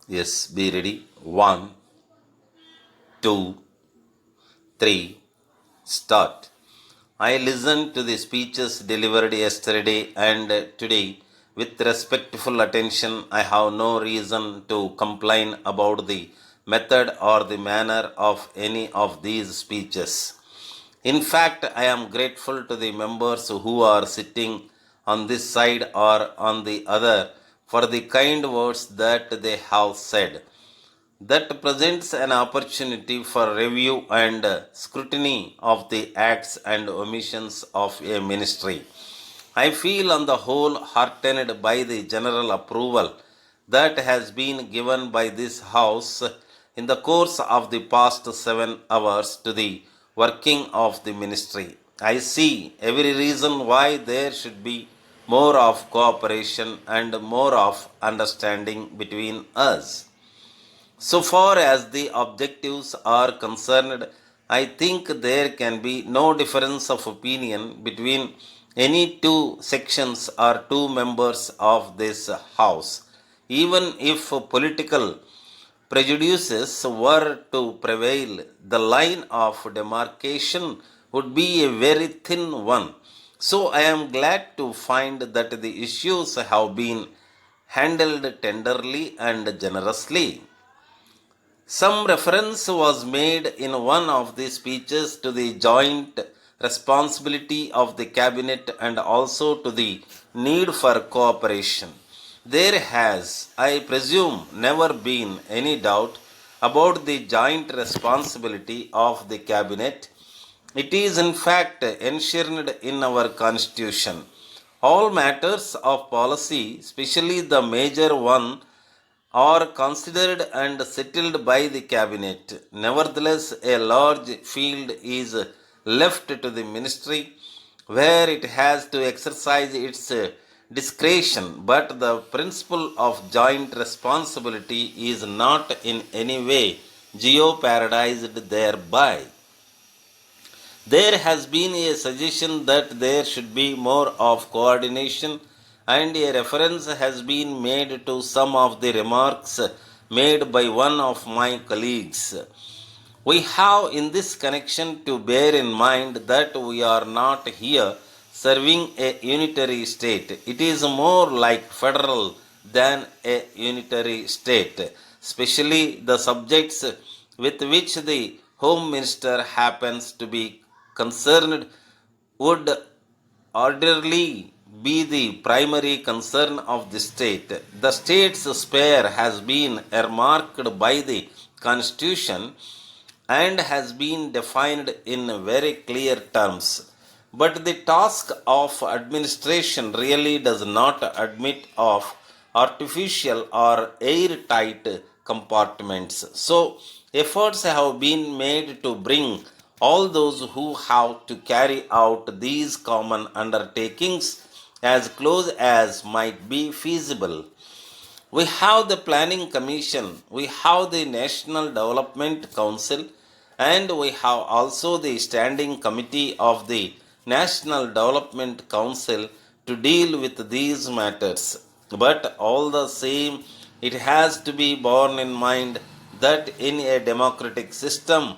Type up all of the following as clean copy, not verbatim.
Yes, be ready. One, two, three, start. I listened to the speeches delivered yesterday and today with respectful attention. I have no reason to complain about the method or the manner of any of these speeches. In fact, I am grateful to the members who are sitting on this side or on the other for the kind words that they have said. That presents an opportunity for review and scrutiny of the acts and omissions of a ministry. I feel on the whole heartened by the general approval that has been given by this House in the course of the past 7 hours to the working of the ministry. I see every reason why there should be more of cooperation and more of understanding between us. So far as the objectives are concerned, I think there can be no difference of opinion between any two sections or two members of this House. Even if political prejudices were to prevail, the line of demarcation would be a very thin one. So I am glad to find that the issues have been handled tenderly and generously. Some reference was made in one of the speeches to the joint responsibility of the cabinet and also to the need for cooperation. There has, I presume, never been any doubt about the joint responsibility of the cabinet. It is in fact enshrined in our constitution. All matters of policy, especially the major one, are considered and settled by the cabinet. Nevertheless, a large field is left to the ministry where it has to exercise its discretion, but the principle of joint responsibility is not in any way jeopardized thereby. There has been a suggestion that there should be more of coordination, and a reference has been made to some of the remarks made by one of my colleagues. We have in this connection to bear in mind that we are not here serving a unitary state. It is more like federal than a unitary state, especially the subjects with which the Home Minister happens to be concerned would ordinarily be the primary concern of the state. The state's sphere has been earmarked by the Constitution and has been defined in very clear terms. But the task of administration really does not admit of artificial or airtight compartments. So, efforts have been made to bring all those who have to carry out these common undertakings as close as might be feasible. We have the Planning Commission, we have the National Development Council, and we have also the Standing Committee of the National Development Council to deal with these matters. But all the same, it has to be borne in mind that in a democratic system,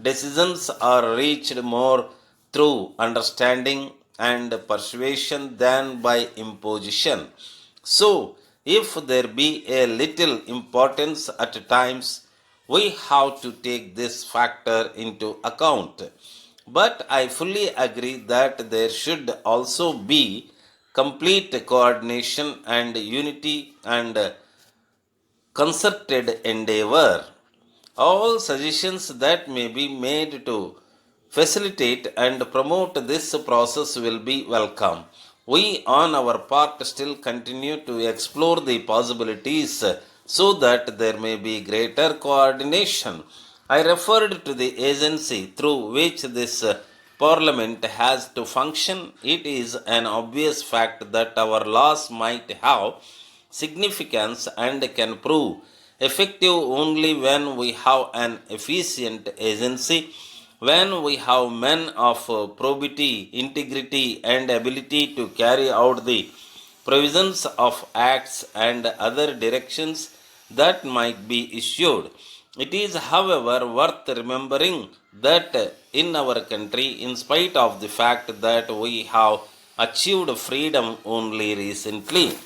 decisions are reached more through understanding and persuasion than by imposition. So, if there be a little importance at times, we have to take this factor into account. But I fully agree that there should also be complete coordination and unity and concerted endeavor. All suggestions that may be made to facilitate and promote this process will be welcome. We, on our part, still continue to explore the possibilities so that there may be greater coordination. I referred to the agency through which this Parliament has to function. It is an obvious fact that our laws might have significance and can prove effective only when we have an efficient agency, when we have men of probity, integrity, and ability to carry out the provisions of acts and other directions, that might be issued. It is, however, worth remembering that in our country, in spite of the fact that we have achieved freedom only recently,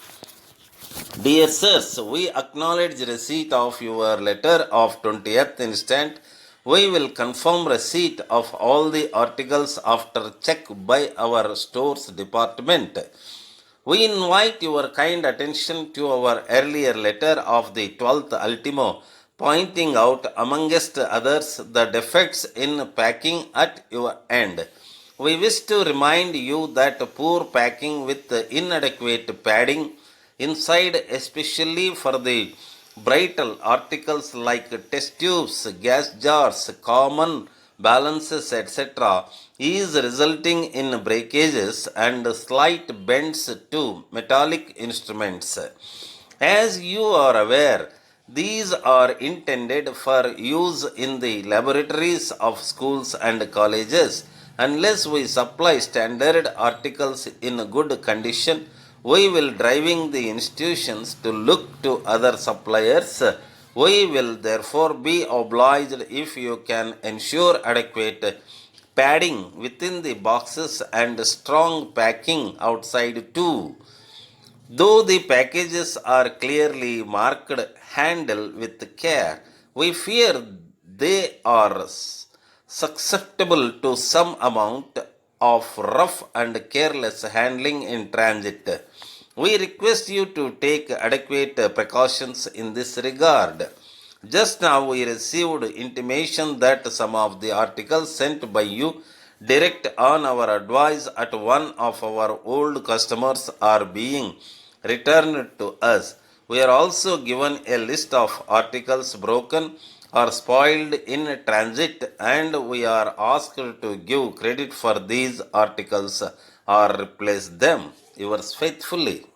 dear sirs, we acknowledge receipt of your letter of 20th instant. We will confirm receipt of all the articles after check by our stores department. We invite your kind attention to our earlier letter of the 12th ultimo, pointing out, amongst others, the defects in packing at your end. We wish to remind you that poor packing with inadequate padding inside, especially for the vital articles like test tubes, gas jars, common balances, etc., is resulting in breakages and slight bends to metallic instruments. As you are aware, these are intended for use in the laboratories of schools and colleges. Unless we supply standard articles in good condition, we will driving the institutions to look to other suppliers. We will therefore be obliged if you can ensure adequate padding within the boxes and strong packing outside too. Though the packages are clearly marked handle with care, we fear they are susceptible to some amount of rough and careless handling in transit. We request you to take adequate precautions in this regard. Just now we received intimation that some of the articles sent by you direct on our advice at one of our old customers are being returned to us. We are also given a list of articles broken or spoiled in transit, and we are asked to give credit for these articles or replace them. Yours faithfully.